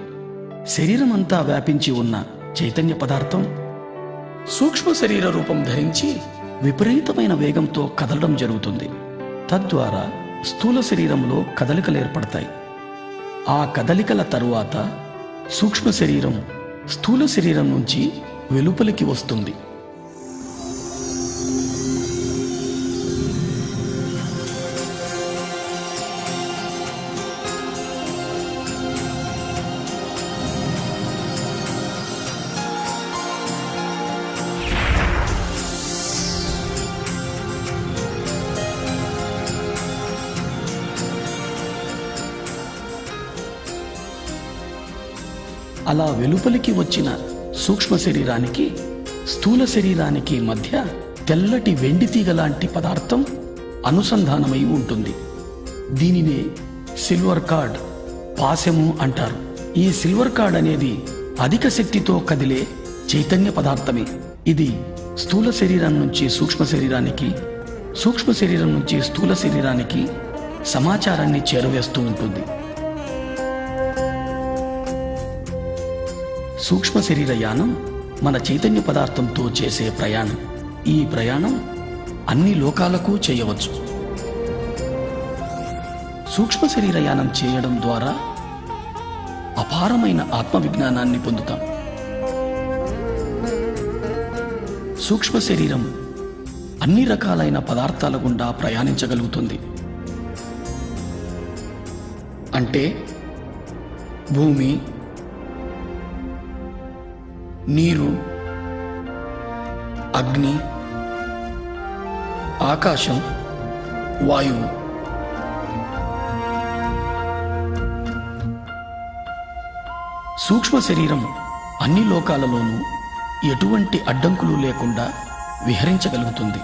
శరీరమంతా వ్యాపించి ఉన్న చైతన్య పదార్థం సూక్ష్మ శరీర రూపం ధరించి విపరీతమైన వేగంతో కదలడం జరుగుతుంది. తద్వారా స్థూల శరీరంలో కదలికలు ఏర్పడతాయి. ఆ కదలికల తరువాత సూక్ష్మ శరీరం స్థూల శరీరం నుంచి వెలుపలికి వస్తుంది. అలా వెలుపలికి వచ్చిన సూక్ష్మ శరీరానికి స్థూల శరీరానికి మధ్య తెల్లటి వెండి తీగ లాంటి పదార్థం అనుసంధానమై ఉంటుంది. దీనినే సిల్వర్ కార్డ్, పాశము అంటారు. ఈ సిల్వర్ కార్డ్ అనేది అధిక శక్తితో కదిలే చైతన్య పదార్థమే. ఇది స్థూల శరీరం నుంచి సూక్ష్మ శరీరానికి, సూక్ష్మ శరీరం నుంచి స్థూల శరీరానికి సమాచారాన్ని చేరవేస్తూ ఉంటుంది. సూక్ష్మ శరీర యానం మన చైతన్య పదార్థంతో చేసే ప్రయాణం. ఈ ప్రయాణం అన్ని లోకాలకు చేయవచ్చు. సూక్ష్మ శరీర యానం చేయడం ద్వారా అపారమైన ఆత్మ విజ్ఞానాన్ని పొందుతాం. సూక్ష్మ శరీరం అన్ని రకాలైన పదార్థాల గుండా ప్రయాణించగలుగుతుంది. అంటే భూమి, నీరు, అగ్ని, ఆకాశం, వాయువు. సూక్ష్మ శరీరం అన్ని లోకాలలోనూ ఎటువంటి అడ్డంకులు లేకుండా విహరించగలుగుతుంది.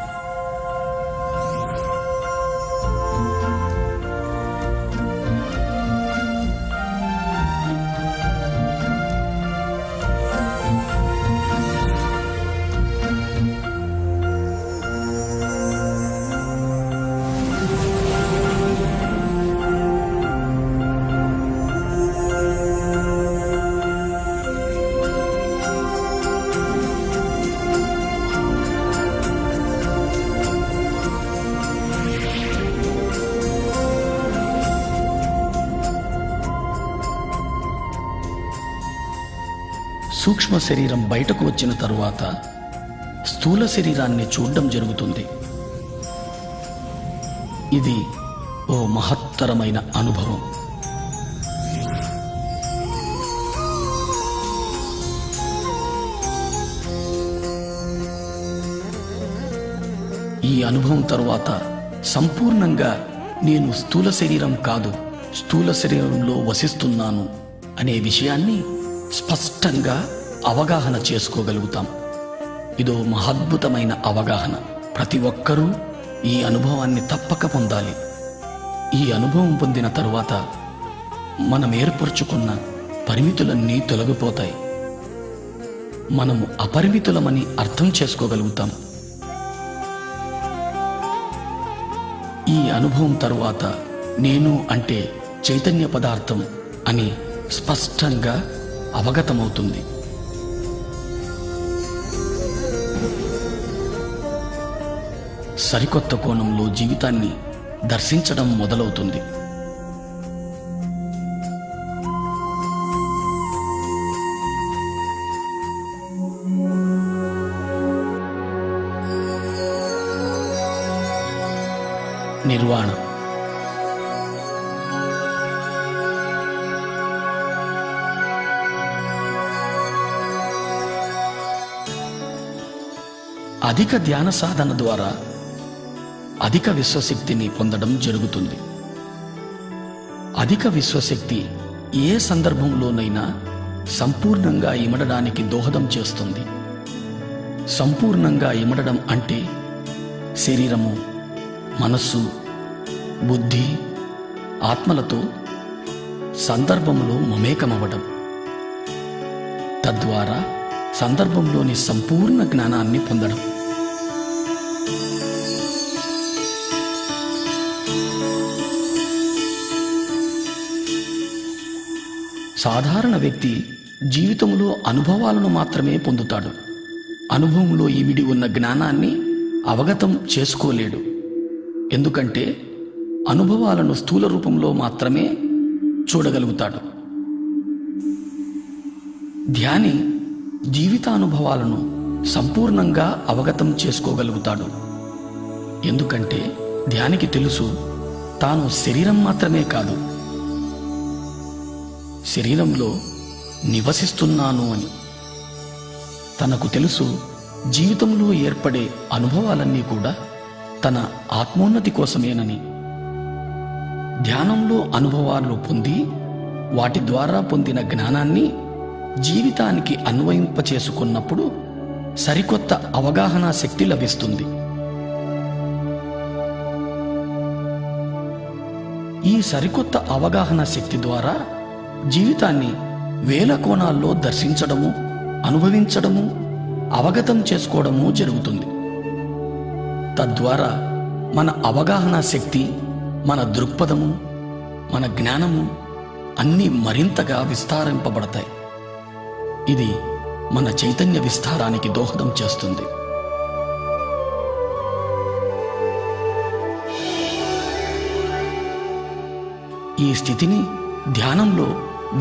సూక్ష్మ శరీరం బయటకు వచ్చిన తరువాత స్థూల శరీరాన్ని చూడడం జరుగుతుంది. ఇది ఓ మహత్తరమైన అనుభవం. ఈ అనుభవం తరువాత సంపూర్ణంగా నేను స్థూల శరీరం కాదు, స్థూల శరీరంలో వసిస్తున్నాను అనే విషయాన్ని స్పష్టంగా అవగాహన చేసుకోగలుగుతాం. ఇదో మహద్భుతమైన అవగాహన. ప్రతి ఒక్కరూ ఈ అనుభవాన్ని తప్పక పొందాలి. ఈ అనుభవం పొందిన తరువాత మనం ఏర్పరచుకున్న పరిమితులన్నీ తొలగిపోతాయి. మనము అపరిమితులమని అర్థం చేసుకోగలుగుతాం. ఈ అనుభవం తరువాత నేను అంటే చైతన్య పదార్థం అని స్పష్టంగా అవగతమవుతుంది. సరికొత్త కోణంలో జీవితాన్ని దర్శించడం మొదలవుతుంది. నిర్వాణ. అధిక ధ్యాన సాధన ద్వారా అధిక విశ్వశక్తిని పొందడం జరుగుతుంది. అధిక విశ్వశక్తి ఏ సందర్భంలోనైనా సంపూర్ణంగా ఇమడడానికి దోహదం చేస్తుంది. సంపూర్ణంగా ఇమడడం అంటే శరీరము, మనస్సు, బుద్ధి, ఆత్మలతో సందర్భంలో మమేకమవ్వడం. తద్వారా సందర్భంలోని సంపూర్ణ జ్ఞానాన్ని పొందడం. సాధారణ వ్యక్తి జీవితంలో అనుభవాలను మాత్రమే పొందుతాడు. అనుభవంలో ఇమిడి ఉన్న జ్ఞానాన్ని అవగతం చేసుకోలేడు. ఎందుకంటే అనుభవాలను స్థూల రూపంలో మాత్రమే చూడగలుగుతాడు. ధ్యాని జీవితానుభవాలను సంపూర్ణంగా అవగతం చేసుకోగలుగుతాడు. ఎందుకంటే ధ్యానికి తెలుసు తాను శరీరం మాత్రమే కాదు, శరీరంలో నివసిస్తున్నాను అని. తనకు తెలుసు జీవితంలో ఏర్పడే అనుభవాలన్నీ కూడా తన ఆత్మోన్నతి కోసమేనని. ధ్యానంలో అనుభవాలు పొంది వాటి ద్వారా పొందిన జ్ఞానాన్ని జీవితానికి అన్వయింపచేసుకున్నప్పుడు సరికొత్త అవగాహన శక్తి లభిస్తుంది. ఈ సరికొత్త అవగాహన శక్తి ద్వారా జీవితాన్ని వేల కోణాల్లో దర్శించడము, అనుభవించడము, అవగతం చేసుకోవడము జరుగుతుంది. తద్వారా మన అవగాహన శక్తి, మన దృక్పథము, మన జ్ఞానము అన్నీ మరింతగా విస్తారింపబడతాయి. ఇది మన చైతన్య విస్తారానికి దోహదం చేస్తుంది. ఈ స్థితిని ధ్యానంలో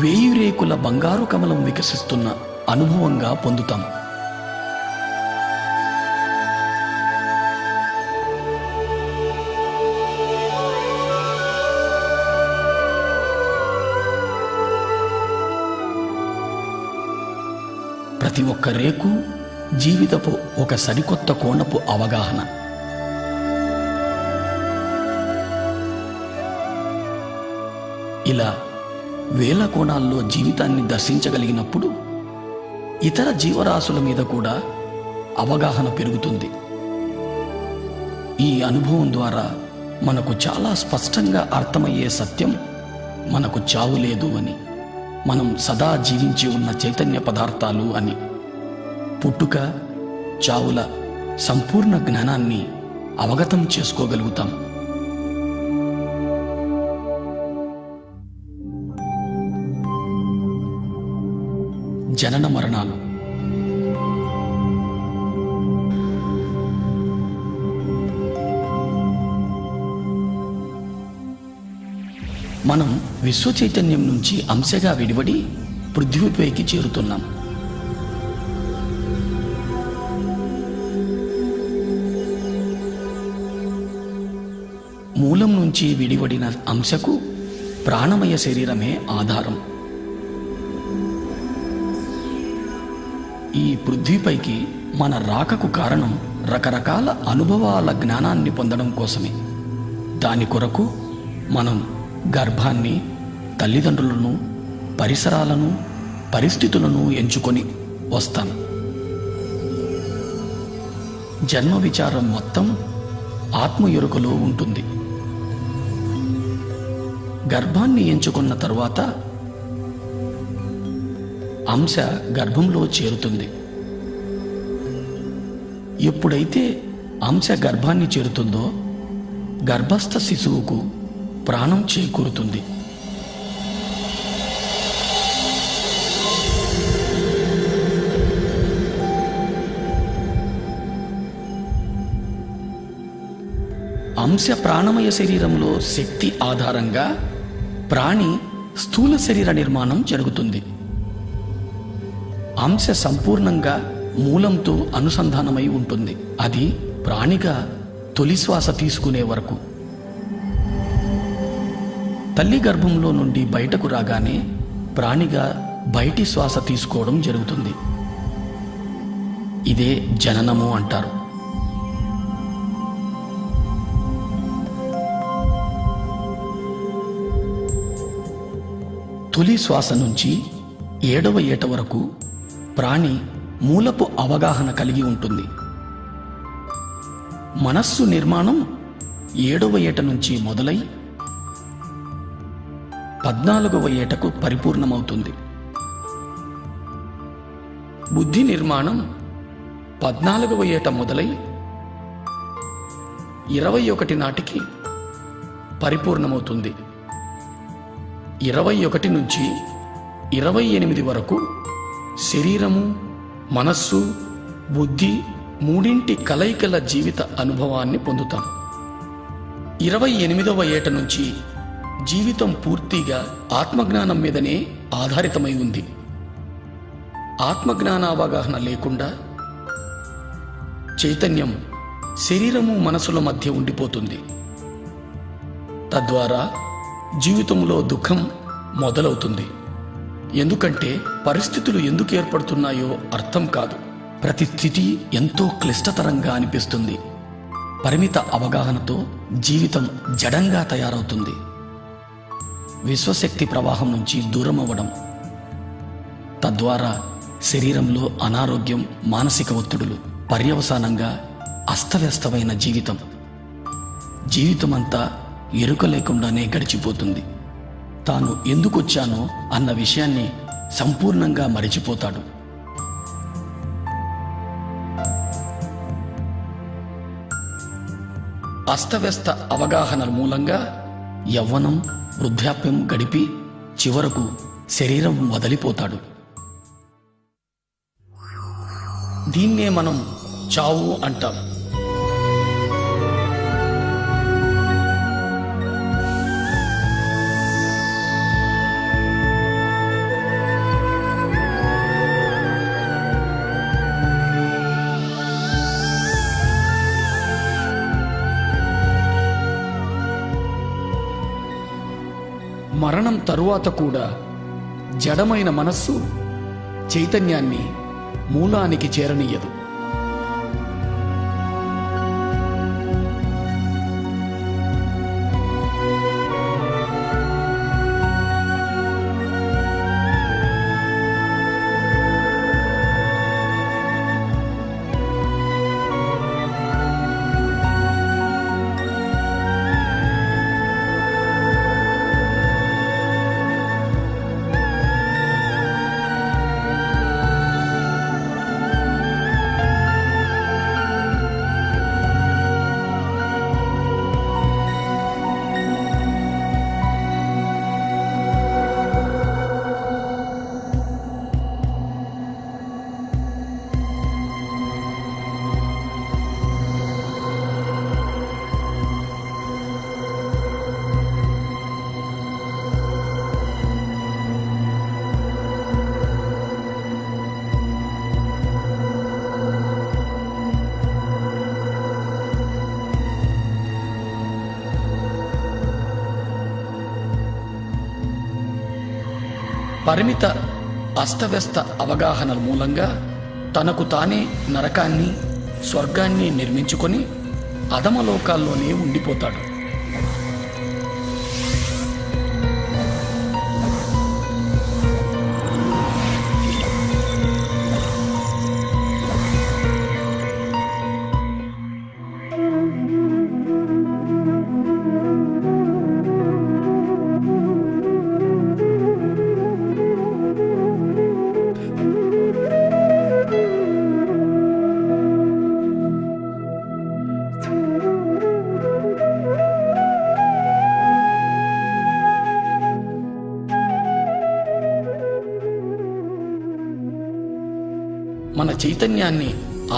1000 రేకుల బంగారు కమలం వికసిస్తున్న అనుభవంగా పొందుతాం. ప్రతి ఒక్క రేకు జీవితపు ఒక సరికొత్త కోణపు అవగాహన. ఇలా వేల కోణాల్లో జీవితాన్ని దర్శించగలిగినప్పుడు ఇతర జీవరాశుల మీద కూడా అవగాహన పెరుగుతుంది. ఈ అనుభవం ద్వారా మనకు చాలా స్పష్టంగా అర్థమయ్యే సత్యం మనకు చావు లేదు అని, మనం సదా జీవించి ఉన్న చైతన్య పదార్థాలు అని. పుట్టుక, చావుల సంపూర్ణ జ్ఞానాన్ని అవగతం చేసుకోగలుగుతాం. జనన మరణాలు. మనం విశ్వ చైతన్యం నుంచి అంశగా విడివడి పృథ్వీపైకి చేరుతున్నాం. నుంచి విడివడిన అంశకు ప్రాణమయ శరీరమే ఆధారం. ఈ పృథ్వీపైకి మన రాకకు కారణం రకరకాల అనుభవాల జ్ఞానాన్ని పొందడం కోసమే. దాని కొరకు మనం గర్భాన్ని, తల్లిదండ్రులను, పరిసరాలను, పరిస్థితులను ఎంచుకొని వస్తాం. జన్మ విచారం మొత్తం ఆత్మ ఎరుకలో ఉంటుంది. గర్భాన్ని ఎంచుకున్న తరువాత అంశ గర్భంలో చేరుతుంది. ఎప్పుడైతే అంశ గర్భాన్ని చేరుతుందో గర్భస్థ శిశువుకు ప్రాణం చేకూరుతుంది. అంశ ప్రాణమయ శరీరంలో శక్తి ఆధారంగా ప్రాణి స్థూల శరీర నిర్మాణం జరుగుతుంది. అంశ సంపూర్ణంగా మూలంతో అనుసంధానమై ఉంటుంది. అది ప్రాణిగా తొలి శ్వాస తీసుకునే వరకు. తల్లి గర్భంలో నుండి బయటకు రాగానే ప్రాణిగా బయటి శ్వాస తీసుకోవడం జరుగుతుంది. ఇదే జననము అంటారు. తొలి శ్వాస నుంచి 7వ ఏట వరకు ప్రాణి మూలపు అవగాహన కలిగి ఉంటుంది. మనస్సు నిర్మాణం 7వ ఏట నుంచి మొదలై 14వ ఏటకు పరిపూర్ణమవుతుంది. బుద్ధి నిర్మాణం 14వ ఏట మొదలై 21 నాటికి పరిపూర్ణమవుతుంది. 21 నుంచి 28 వరకు శరీరము, మనస్సు, బుద్ధి మూడింటి కలయికల జీవిత అనుభవాన్ని పొందుతాం. 28వ ఏట నుంచి జీవితం పూర్తిగా ఆత్మజ్ఞానం మీదనే ఆధారితమై ఉంది. ఆత్మజ్ఞాన అవగాహన లేకుండా చైతన్యం శరీరము, మనసుల మధ్య ఉండిపోతుంది. తద్వారా జీవితంలో దుఃఖం మొదలవుతుంది. ఎందుకంటే పరిస్థితులు ఎందుకు ఏర్పడుతున్నాయో అర్థం కాదు. ప్రతి స్థితి ఎంతో క్లిష్టతరంగా అనిపిస్తుంది. పరిమిత అవగాహనతో జీవితం జడంగా తయారవుతుంది. విశ్వశక్తి ప్రవాహం నుంచి దూరం అవ్వడం, తద్వారా శరీరంలో అనారోగ్యం, మానసిక ఒత్తిడులు, పర్యవసానంగా అస్తవ్యస్తమైన జీవితమంతా ఎరుక లేకుండానే గడిచిపోతుంది. తాను ఎందుకొచ్చానో అన్న విషయాన్ని సంపూర్ణంగా మరిచిపోతాడు. అస్తవ్యస్త అవగాహన మూలంగా యవ్వనం, వృద్ధాప్యం గడిపి చివరకు శరీరం వదిలిపోతాడు. దీన్నే మనం చావు అంటాం. మరణం తరువాత కూడా జడమైన మనస్సు చైతన్యాన్ని మూలానికి చేరనీయదు. పరిమిత అస్తవ్యస్త అవగాహనల మూలంగా తనకు తానే నరకాన్ని స్వర్గాన్ని నిర్మించుకొని అధమలోకాల్లోనే ఉండిపోతాడు. మన చైతన్యాన్ని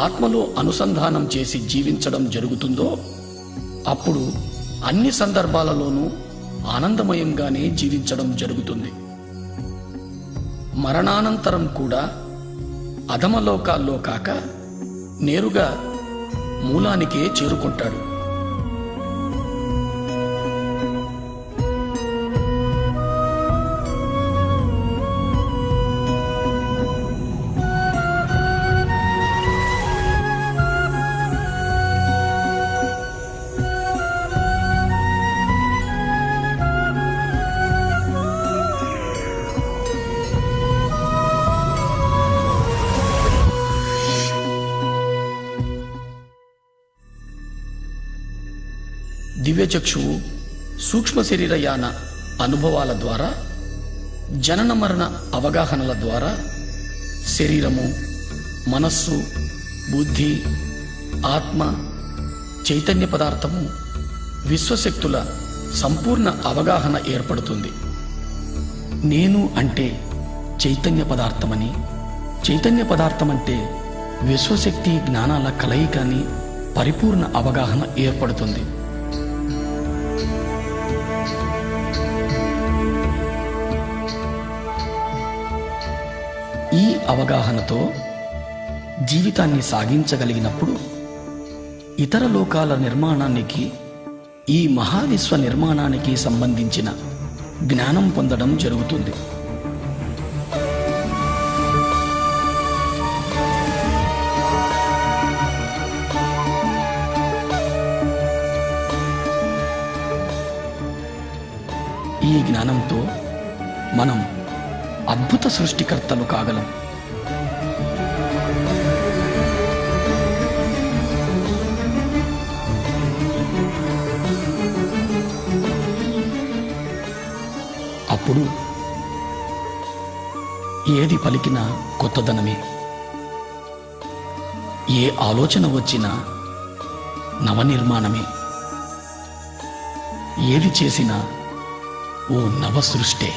ఆత్మలో అనుసంధానం చేసి జీవించడం జరుగుతుందో అప్పుడు అన్ని సందర్భాలలోనూ ఆనందమయంగానే జీవించడం జరుగుతుంది. మరణానంతరం కూడా అధమలోకాల్లో కాక నేరుగా మూలానికే చేరుకుంటాడు. దివ్యచక్షువు సూక్ష్మ శరీరయాన అనుభవాల ద్వారా, జనన మరణ అవగాహనల ద్వారా శరీరము, మనస్సు, బుద్ధి, ఆత్మ, చైతన్య పదార్థము, విశ్వశక్తుల సంపూర్ణ అవగాహన ఏర్పడుతుంది. నేను అంటే చైతన్య పదార్థమని, చైతన్య పదార్థం అంటే విశ్వశక్తి జ్ఞానాల కలయిక అని పరిపూర్ణ అవగాహన ఏర్పడుతుంది. ఈ అవగాహనతో జీవితాన్ని సాగించగలిగినప్పుడు ఇతర లోకాల నిర్మాణానికి, ఈ మహావిశ్వ నిర్మాణానికి సంబంధించిన జ్ఞానం పొందడం జరుగుతుంది. ఈ జ్ఞానంతో మనం అద్భుత సృష్టికర్తలు కాగలం. అప్పుడు ఏది పలికినా కొత్తదనమే, ఏ ఆలోచన వచ్చినా నవనిర్మాణమే, ఏది చేసినా ఓ నవ సృష్టే.